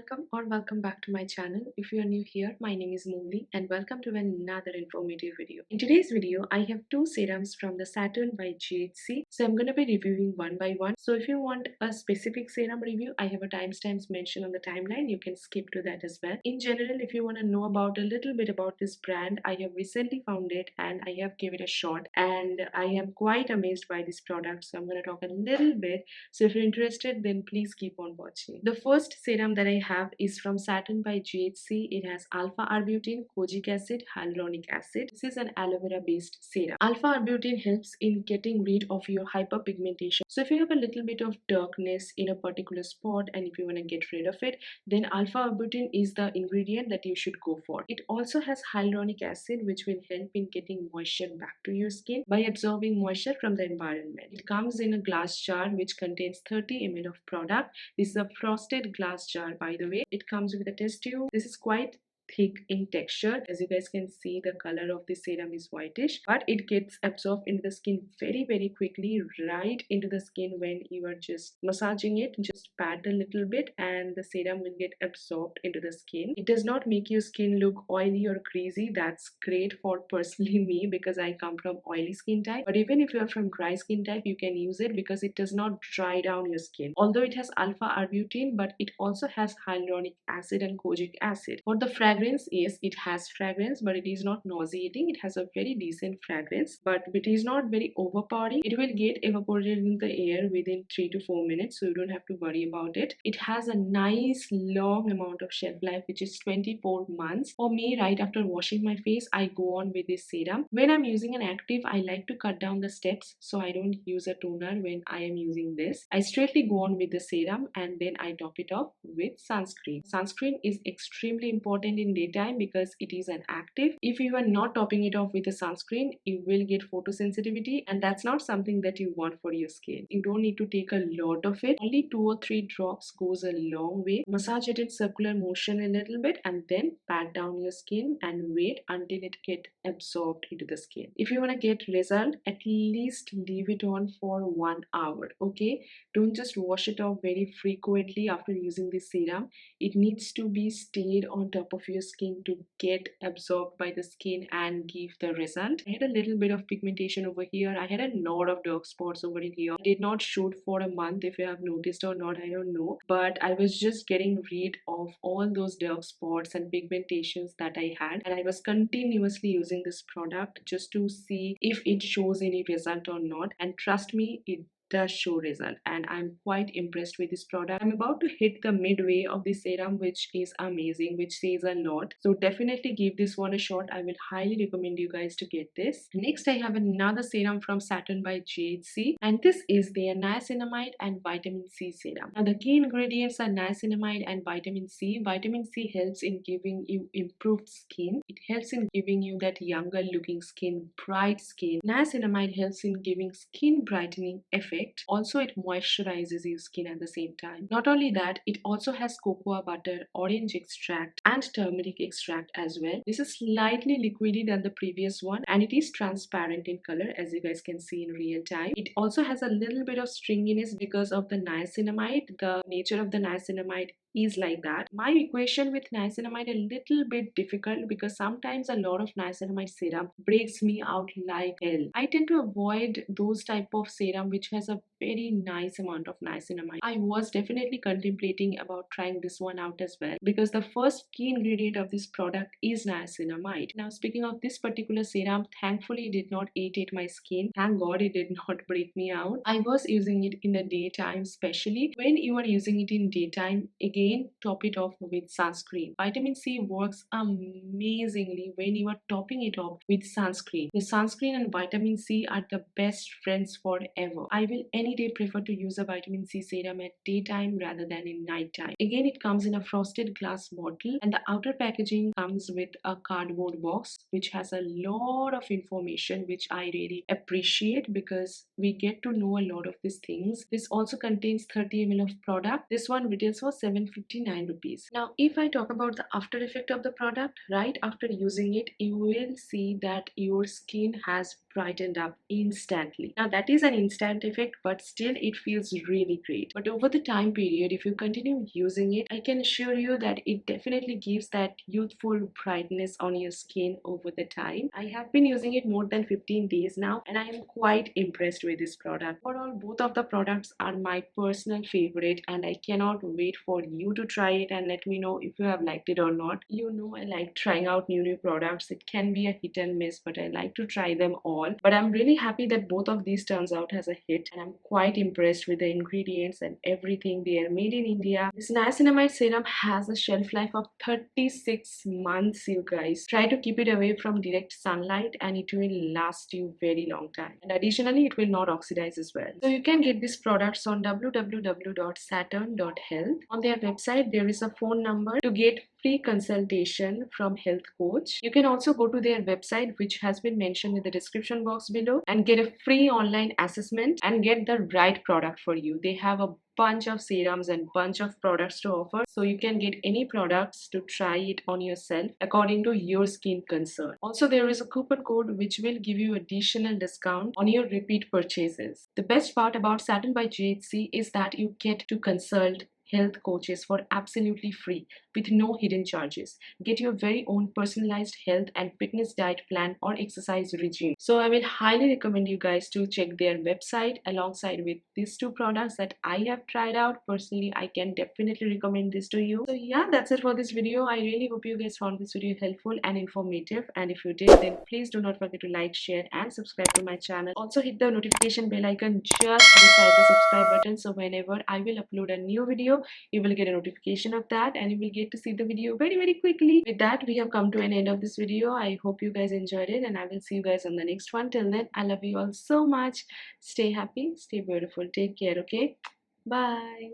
welcome back to my channel. If you are new here, my name is Mouli and welcome to another informative video. In today's video, I have two serums from the Saturn by GHC. So I'm going to be reviewing one by one. So if you want a specific serum review, I have a timestamps mentioned on the timeline. You can skip to that as well. In general, if you want to know about a little bit about this brand, I have recently found it and I have given it a shot and I am quite amazed by this product. So I'm going to talk a little bit. So if you're interested, then please keep on watching. The first serum that I have is from Saturn by GHC. It has alpha arbutin, kojic acid, hyaluronic acid. This is an aloe vera based serum. Alpha arbutin helps in getting rid of your hyperpigmentation. So if you have a little bit of darkness in a particular spot and if you want to get rid of it, then alpha arbutin is the ingredient that you should go for. It also has hyaluronic acid, which will help in getting moisture back to your skin by absorbing moisture from the environment. It comes in a glass jar which contains 30 ml of product. This is a frosted glass jar, by the way. It comes with a test tube. This is quite thick in texture. As you guys can see, the color of the serum is whitish, but it gets absorbed into the skin very quickly, right into the skin. When you are just massaging it, just pat a little bit and the serum will get absorbed into the skin. It does not make your skin look oily or greasy. That's great for personally me, because I come from oily skin type. But even if you are from dry skin type, you can use it because it does not dry down your skin. Although it has alpha arbutin, but it also has hyaluronic acid and kojic acid. For the fragrance, is it has fragrance, but it is not nauseating. It has a very decent fragrance, but it is not very overpowering. It will get evaporated in the air within 3 to 4 minutes, so you don't have to worry about it. It has a nice long amount of shelf life, which is 24 months. For me, right after washing my face, I go on with this serum. When I'm using an active, I like to cut down the steps, so I don't use a toner when I am using this. I straightly go on with the serum and then I top it off with sunscreen. Sunscreen is extremely important in daytime because it is an active. If you are not topping it off with a sunscreen, you will get photosensitivity, and that's not something that you want for your skin. You don't need to take a lot of it. Only 2 or 3 drops goes a long way. Massage it in circular motion a little bit and then pat down your skin and wait until it get absorbed into the skin. If you want to get result, at least leave it on for 1 hour. Okay, don't just wash it off very frequently after using this serum. It needs to be stayed on top of your skin to get absorbed by the skin and give the result. I had a little bit of pigmentation over here. I had a lot of dark spots over in here. I did not shoot for a month. If you have noticed or not, I don't know, but I was just getting rid of all those dark spots and pigmentations that I had, and I was continuously using this product just to see if it shows any result or not, and trust me, it does show result, and I'm quite impressed with this product. I'm about to hit the midway of the serum, which is amazing, which says a lot. So definitely give this one a shot. I will highly recommend you guys to get this. Next, I have another serum from Saturn by GHC, and this is the niacinamide and vitamin C serum. Now the key ingredients are niacinamide and vitamin C. Vitamin C helps in giving you improved skin. It helps in giving you that younger looking skin, bright skin. Niacinamide helps in giving skin brightening effect. Also, it moisturizes your skin at the same time. Not only that, it also has cocoa butter, orange extract, and turmeric extract as well. This is slightly liquidy than the previous one, and it is transparent in color, as you guys can see in real time. It also has a little bit of stringiness because of the niacinamide. The nature of the niacinamide is like that. My equation with niacinamide a little bit difficult because sometimes a lot of niacinamide serum breaks me out like hell. I tend to avoid those type of serum which has a very nice amount of niacinamide. I was definitely contemplating about trying this one out as well because the first key ingredient of this product is niacinamide. Now speaking of this particular serum, thankfully it did not irritate my skin. Thank God it did not break me out. I was using it in the daytime, especially when you are using it in daytime. Again, top it off with sunscreen. Vitamin C works amazingly when you are topping it off with sunscreen. The sunscreen and vitamin C are the best friends forever. I will any day prefer to use a vitamin C serum at daytime rather than in nighttime. Again, it comes in a frosted glass bottle and the outer packaging comes with a cardboard box which has a lot of information, which I really appreciate because we get to know a lot of these things. This also contains 30 ml of product. This one retails for $7 59 rupees. Now, if I talk about the after effect of the product, right after using it, you will see that your skin has brightened up instantly. Now, that is an instant effect, but still it feels really great. But over the time period, if you continue using it, I can assure you that it definitely gives that youthful brightness on your skin over the time. I have been using it more than 15 days now, and I am quite impressed with this product. Overall, both of the products are my personal favorite, and I cannot wait for you to try it and let me know if you have liked it or not. You know, I like trying out new products. It can be a hit and miss, but I like to try them all. But I'm really happy that both of these turns out as a hit, and I'm quite impressed with the ingredients and everything. They are made in India. This niacinamide serum has a shelf life of 36 months, you guys. Try to keep it away from direct sunlight and it will last you very long time. And additionally, it will not oxidize as well. So you can get these products on www.saturn.health. On their website, there is a phone number to get free consultation from health coach. You can also go to their website, which has been mentioned in the description box below, and get a free online assessment and get the right product for you. They have a bunch of serums and bunch of products to offer, so you can get any products to try it on yourself according to your skin concern. Also, there is a coupon code which will give you additional discount on your repeat purchases. The best part about Saturn by GHC is that you get to consult health coaches for absolutely free with no hidden charges. Get your very own personalized health and fitness diet plan or exercise regime. So I will highly recommend you guys to check their website alongside with these two products that I have tried out. Personally, I can definitely recommend this to you. So yeah, that's it for this video. I really hope you guys found this video helpful and informative, and if you did, then please do not forget to like, share and subscribe to my channel. Also hit the notification bell icon just beside the subscribe button, so whenever I will upload a new video, you will get a notification of that and you will get to see the video very quickly. With that, we have come to an end of this video. I hope you guys enjoyed it, and I will see you guys on the next one. Till then, I love you all so much. Stay happy, stay beautiful, take care. Okay, bye.